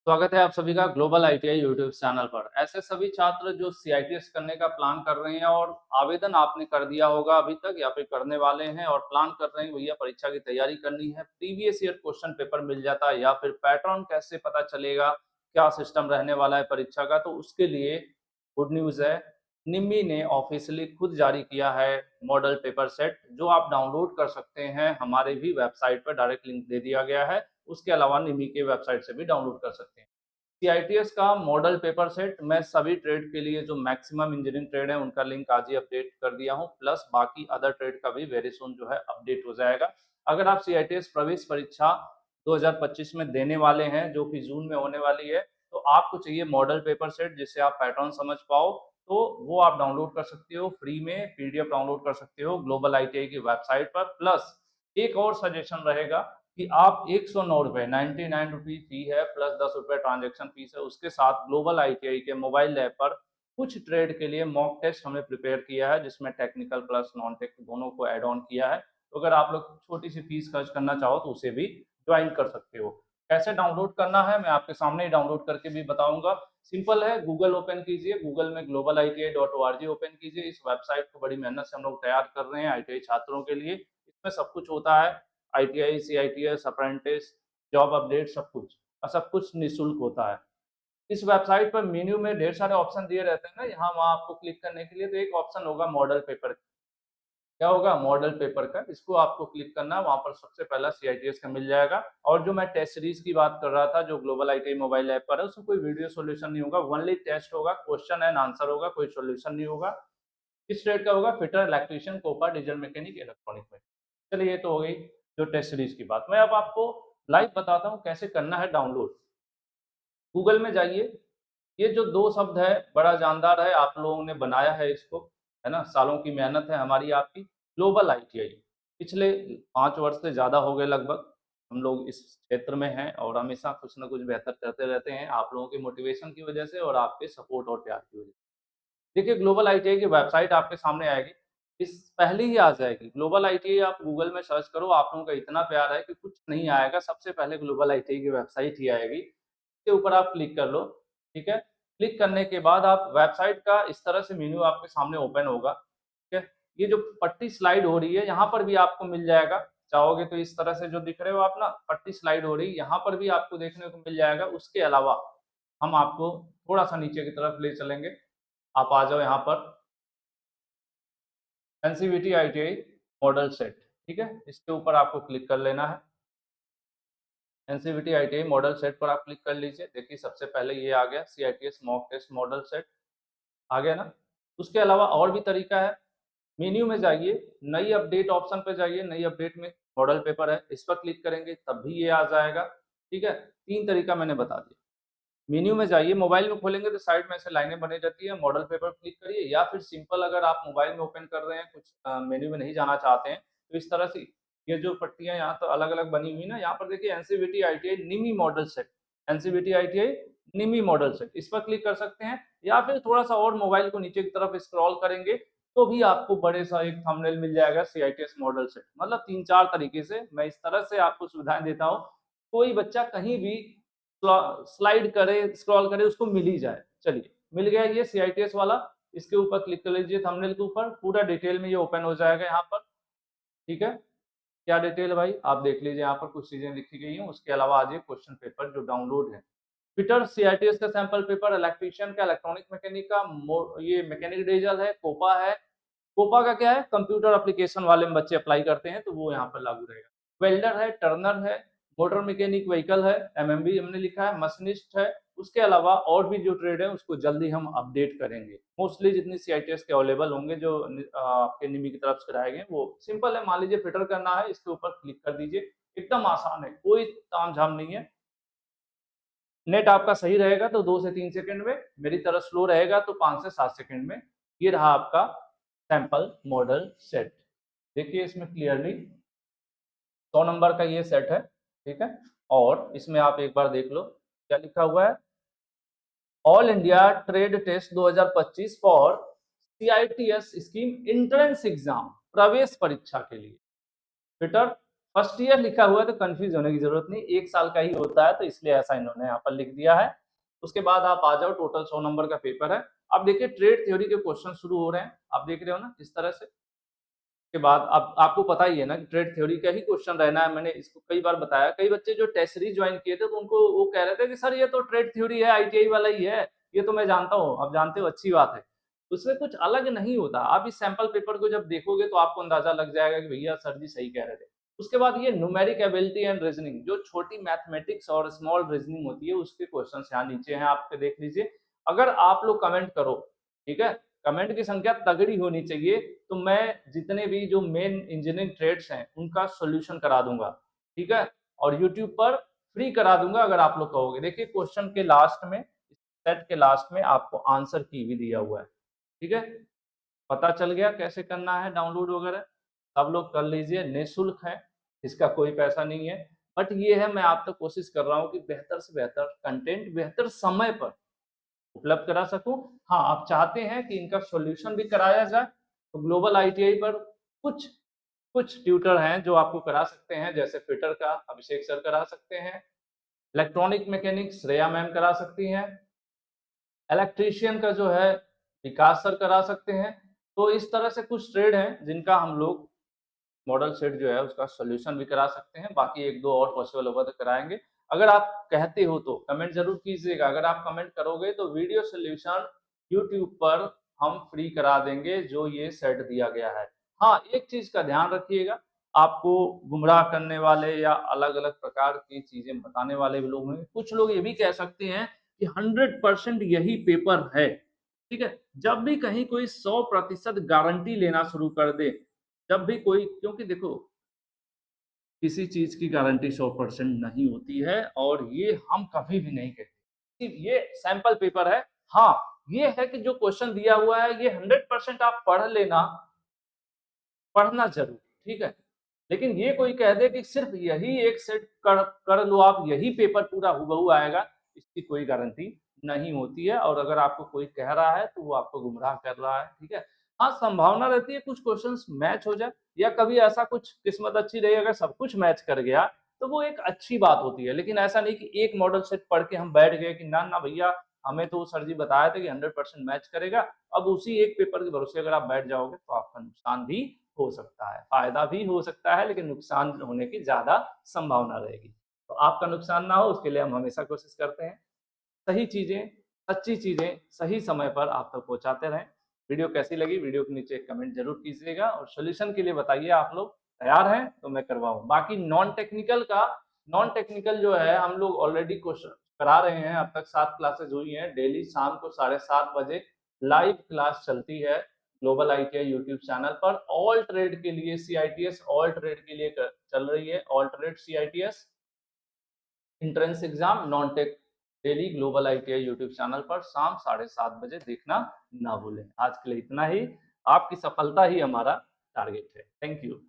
स्वागत है आप सभी का ग्लोबल आईटीआई यूट्यूब चैनल पर। ऐसे सभी छात्र जो सीआईटीएस करने का प्लान कर रहे हैं और आवेदन आपने कर दिया होगा अभी तक या फिर करने वाले हैं और प्लान कर रहे हैं भैया परीक्षा की तैयारी करनी है, प्रीवियस ईयर क्वेश्चन पेपर मिल जाता है या फिर पैटर्न कैसे पता चलेगा, क्या सिस्टम रहने वाला है परीक्षा का, तो उसके लिए गुड न्यूज़ है। निम्मी ने ऑफिशियली खुद जारी किया है मॉडल पेपर सेट, जो आप डाउनलोड कर सकते हैं। हमारे भी वेबसाइट पर डायरेक्ट लिंक दे दिया गया है। उसके अलावा निमी के वेबसाइट से भी डाउनलोड कर सकते हैं। सीआईटीएस का मॉडल पेपर सेट मैं सभी ट्रेड के लिए जो मैक्सिमम इंजीनियरिंग ट्रेड है उनका लिंक आज ही अपडेट कर दिया हूँ, प्लस बाकी अदर ट्रेड का भी वेरी सुन जो है अपडेट हो जाएगा। अगर आप सीआईटीएस प्रवेश परीक्षा 2025 में देने वाले हैं जो कि जून में होने वाली है, तो आपको चाहिए मॉडल पेपर सेट जिससे आप पैटर्न समझ पाओ, तो वो आप डाउनलोड कर सकते हो फ्री में, पीडीएफ डाउनलोड कर सकते हो ग्लोबल आईटीआई की वेबसाइट पर। प्लस एक और सजेशन रहेगा कि आप 109 रुपए 99 रुपीज फी है, प्लस 10 रुपए ट्रांजेक्शन फीस है। उसके साथ ग्लोबल आईटीआई के मोबाइल ऐप पर कुछ ट्रेड के लिए मॉक टेस्ट हमने प्रिपेयर किया है, जिसमें टेक्निकल प्लस नॉन टेक दोनों को ऐड ऑन किया है। तो अगर आप लोग छोटी सी फीस खर्च करना चाहो तो उसे भी ज्वाइन कर सकते हो। कैसे डाउनलोड करना है मैं आपके सामने ही डाउनलोड करके भी बताऊंगा। सिंपल है, गूगल ओपन कीजिए, गूगल में globaliti.org ओपन कीजिए। इस वेबसाइट को बड़ी मेहनत से हम लोग तैयार कर रहे हैं आईटीआई छात्रों के लिए। इसमें सब कुछ होता है, ITI, CITS, apprentice, job update, सब कुछ, और सब कुछ निःशुल्क होता है। इस वेबसाइट पर मेन्यू में ढेर सारे ऑप्शन दिए रहते हैं ना, यहाँ वहाँ आपको क्लिक करने के लिए, तो एक ऑप्शन होगा मॉडल पेपर। क्या होगा? मॉडल पेपर का, इसको आपको क्लिक करना है। वहाँ पर सबसे पहला सीआईटीएस का मिल जाएगा। और जो मैं टेस्ट सीरीज की बात कर रहा था जो ग्लोबल आईटीआई मोबाइल ऐप पर है, उसमें कोई वीडियो सॉल्यूशन नहीं होगा, ओनली टेस्ट होगा, क्वेश्चन एंड आंसर होगा, कोई सॉल्यूशन नहीं होगा। किस ट्रेड का होगा? Fitter, electrician, COPA, diesel mechanic, electronic में। चलिए ये तो हो गई जो टेस्ट सीरीज की बात। मैं अब आपको लाइव बताता हूँ कैसे करना है डाउनलोड। गूगल में जाइए, ये जो 2 शब्द है बड़ा जानदार है, आप लोगों ने बनाया है इसको, है ना? सालों की मेहनत है हमारी आपकी। ग्लोबल आईटीआई, पिछले 5 वर्ष से ज़्यादा हो गए लगभग, हम लोग इस क्षेत्र में हैं और हमेशा कुछ न कुछ बेहतर करते रहते हैं, आप लोगों के मोटिवेशन की वजह से और आपके सपोर्ट और प्यार की वजह से। देखिए ग्लोबल आईटीआई की वेबसाइट आपके सामने आएगी, इस पहले ही आ जाएगी। ग्लोबल आईटीआई आप गूगल में सर्च करो, आप लोगों का इतना प्यार है कि कुछ नहीं आएगा, सबसे पहले ग्लोबल आईटीआई की वेबसाइट ही आएगी। इसके ऊपर आप क्लिक कर लो, ठीक है? क्लिक करने के बाद आप वेबसाइट का इस तरह से मेन्यू आपके सामने ओपन होगा, ठीक है? ये जो पट्टी स्लाइड हो रही है, यहाँ पर भी आपको मिल जाएगा। चाहोगे तो इस तरह से जो दिख रहे हो आप ना, पट्टी स्लाइड हो रही है, यहाँ पर भी आपको देखने को मिल जाएगा। उसके अलावा हम आपको थोड़ा-सा नीचे की तरफ ले चलेंगे, आप आ जाओ यहाँ पर, एनसीवीटी आईटीआई मॉडल सेट, ठीक है? इसके ऊपर आपको क्लिक कर लेना है। एनसीवीटी आईटीआई मॉडल सेट पर आप क्लिक कर लीजिए। देखिए सबसे पहले ये आ गया CITS mock test model set, आ गया ना? उसके अलावा और भी तरीका है, मेन्यू में जाइए, नई अपडेट ऑप्शन पे जाइए, नई अपडेट में मॉडल पेपर है, इस पर क्लिक करेंगे तब भी ये आ जाएगा, ठीक है? 3 तरीका मैंने बता दिया। मेन्यू में जाइए, मोबाइल में खोलेंगे तो साइड में ऐसे लाइनें बनी रहती है, मॉडल पेपर क्लिक करिए, या फिर सिंपल अगर आप मोबाइल में ओपन कर रहे हैं, कुछ मेन्यू में नहीं जाना चाहते हैं, तो इस तरह से ये जो पट्टियाँ यहाँ तो अलग-अलग बनी हुई ना, यहाँ पर देखिए एनसीवीटी आईटीआई निमी मॉडल सेट, एनसीवीटी आईटीआई निमी मॉडल सेट, इस पर क्लिक कर सकते हैं। या फिर थोड़ा-सा और मोबाइल को नीचे की तरफ स्क्रॉल करेंगे, तो भी आपको बड़े सा एक थंबनेल मिल जाएगा सीआईटीएस मॉडल सेट। मतलब 3-4 तरीके से मैं इस तरह से आपको सुविधाएँ देता हूँ, कोई बच्चा कहीं भी स्लाइड करे, स्क्रॉल करे, उसको मिल ही जाए। चलिए, मिल गया ये सीआईटीएस वाला, इसके ऊपर क्लिक कर लीजिए थंबनेल के ऊपर, पूरा डिटेल में ये ओपन हो जाएगा यहाँ पर, ठीक है? क्या डिटेल है भाई? आप देख लीजिए, यहाँ पर कुछ चीज़ें लिखी गई हैं, उसके अलावा आ जाइए क्वेश्चन पेपर जो डाउनलोड है। फिटर सीआईटीएस का सैंपल पेपर, इलेक्ट्रीशियन का, इलेक्ट्रॉनिक मैकेनिक का, ये मैकेनिक डीजल है, कोपा है। कोपा का क्या है? कंप्यूटर एप्लीकेशन वाले में बच्चे अप्लाई करते हैं, तो वो यहाँ पर लागू रहेगा। वेल्डर है, टर्नर है, मोटर मैकेनिक व्हीकल है, एमएमबी हमने लिखा है, मशीनिस्ट है। उसके अलावा और भी जो ट्रेड है उसको जल्दी हम अपडेट करेंगे। मोस्टली जितनी सीआईटीएस के अवेलेबल होंगे जो आपके निमी की तरफ से कराए गए, वो सिंपल है। मान लीजिए फिटर करना है, इसके ऊपर क्लिक कर दीजिए, एकदम आसान है, कोई तामझाम नहीं है। नेट आपका सही रहेगा तो 2 से 3 सेकंड में, मेरी तरह स्लो रहेगा तो 5 से 7 सेकंड में। ये रहा आपका सैंपल मॉडल सेट। देखिए इसमें क्लियरली 100 नंबर का ये सेट है, ठीक है? और इसमें आप एक बार देख लो, क्या लिखा हुआ है? All India trade test 2025 for CITS scheme entrance exam, प्रवेश परीक्षा के लिए। फिटर फर्स्ट ईयर लिखा हुआ है तो कंफ्यूज होने की जरूरत नहीं, 1 साल का ही होता है, तो इसलिए ऐसा इन्होंने यहाँ पर लिख दिया है। उसके बाद आप आ जाओ, टोटल 100 नंबर का पेपर है। अब देखिए ट्रेड थ्योरी के क्वेश्चन शुरू हो रहे हैं, आप देख रहे हो ना किस तरह से। के बाद अब आपको पता ही है ना कि ट्रेड थ्योरी का ही क्वेश्चन रहना है, मैंने इसको कई बार बताया। कई बच्चे जो टेस्ट सीरीज ज्वाइन किए थे तो उनको वो कह रहे थे कि सर ये तो ट्रेड थ्योरी है, आईटीआई वाला ही है, ये तो मैं जानता हूँ। आप जानते हो, अच्छी बात है। उसमें कुछ अलग नहीं होता। आप इस सैंपल पेपर को जब देखोगे तो आपको अंदाजा लग जाएगा कि भैया सर जी सही कह रहे थे। उसके बाद ये न्यूमेरिक एबिलिटी एंड रीजनिंग, जो छोटी मैथमेटिक्स और स्मॉल रीजनिंग होती है, उसके क्वेश्चन यहाँ नीचे हैं, आपके देख लीजिए। अगर आप लोग कमेंट करो, ठीक है, कमेंट की संख्या तगड़ी होनी चाहिए, तो मैं जितने भी जो मेन इंजीनियरिंग ट्रेड्स हैं उनका सॉल्यूशन करा दूंगा, ठीक है, और यूट्यूब पर फ्री करा दूंगा अगर आप लोग कहोगे। देखिए क्वेश्चन के लास्ट में, सेट के लास्ट में आपको आंसर की भी दिया हुआ है, ठीक है। पता चल गया कैसे करना है डाउनलोड वगैरह, सब लोग कर लीजिए, निःशुल्क है, इसका कोई पैसा नहीं है। बट ये है, मैं आप तक कोशिश कर रहा हूँ कि बेहतर से बेहतर कंटेंट बेहतर समय पर उपलब्ध करा सकूं। हाँ, आप चाहते हैं कि इनका सॉल्यूशन भी कराया जाए, तो ग्लोबल आईटीआई पर कुछ कुछ ट्यूटर हैं जो आपको करा सकते हैं, जैसे फिटर का अभिषेक सर करा सकते हैं, इलेक्ट्रॉनिक मैकेनिक्स श्रेया मैम करा सकती हैं, इलेक्ट्रीशियन का जो है विकास सर करा सकते हैं। तो इस तरह से कुछ ट्रेड हैं जिनका हम लोग मॉडल सेट जो है उसका सॉल्यूशन भी करा सकते हैं। बाकी 1-2 और पॉसिबल होगा तो कराएँगे। अगर आप कहते हो तो कमेंट ज़रूर कीजिएगा। अगर आप कमेंट करोगे तो वीडियो सॉल्यूशन यूट्यूब पर हम फ्री करा देंगे, जो ये सेट दिया गया है। हाँ, एक चीज़ का ध्यान रखिएगा, आपको गुमराह करने वाले या अलग-अलग प्रकार की चीज़ें बताने वाले भी लोग होंगे। कुछ लोग ये भी कह सकते हैं कि 100% यही पेपर है, ठीक है? जब भी कहीं कोई 100% गारंटी लेना शुरू कर दे, जब भी कोई, क्योंकि देखो किसी चीज़ की गारंटी 100% नहीं होती है और ये हम कभी भी नहीं कहते। कि ये सैंपल पेपर है। हाँ, ये है कि जो क्वेश्चन दिया हुआ है ये 100% आप पढ़ लेना, पढ़ना ज़रूर, ठीक है? लेकिन ये कोई कह दे कि सिर्फ़ यही एक सेट कर लो आप, यही पेपर पूरा हूबहू आएगा, इसकी कोई गारंटी नहीं होती है। और अगर आपको कोई कह रहा है तो वो आपको गुमराह कर रहा है, ठीक है? हाँ, संभावना रहती है कुछ क्वेश्चन्स मैच हो जाए, या कभी ऐसा कुछ किस्मत अच्छी रही अगर सब कुछ मैच कर गया, तो वो एक अच्छी बात होती है। लेकिन ऐसा नहीं कि एक मॉडल सेट पढ़ के हम बैठ गए कि ना, ना भैया, हमें तो सर जी बताए थे कि 100% मैच करेगा। अब उसी एक पेपर के भरोसे अगर आप बैठ जाओगे तो आपका नुकसान भी हो सकता है, फायदा भी हो सकता है, लेकिन नुकसान होने की ज़्यादा संभावना रहेगी। तो आपका नुकसान ना हो उसके लिए हम हमेशा कोशिश करते हैं, सही चीज़ें, सच्ची चीज़ें सही समय पर आप तक पहुँचाते रहें। वीडियो कैसी लगी, वीडियो के नीचे एक कमेंट ज़रूर कीजिएगा और सॉल्यूशन के लिए बताइए आप लोग तैयार हैं तो मैं करवाऊँ। बाकी नॉन टेक्निकल जो है हम लोग ऑलरेडी क्वेश्चन करा रहे हैं, अब तक 7 क्लासेस हुई हैं, डेली शाम को 7:30 बजे लाइव क्लास चलती है ग्लोबल आईटीआई यूट्यूब चैनल पर। ऑल ट्रेड के लिए सीआईटीएस, ऑल ट्रेड के लिए चल रही है, all trade CITS entrance exam non tech, daily global ITI YouTube channel पर शाम 7:30 बजे देखना ना भूलें। आज के लिए इतना ही, आपकी सफलता ही हमारा टारगेट है। Thank you.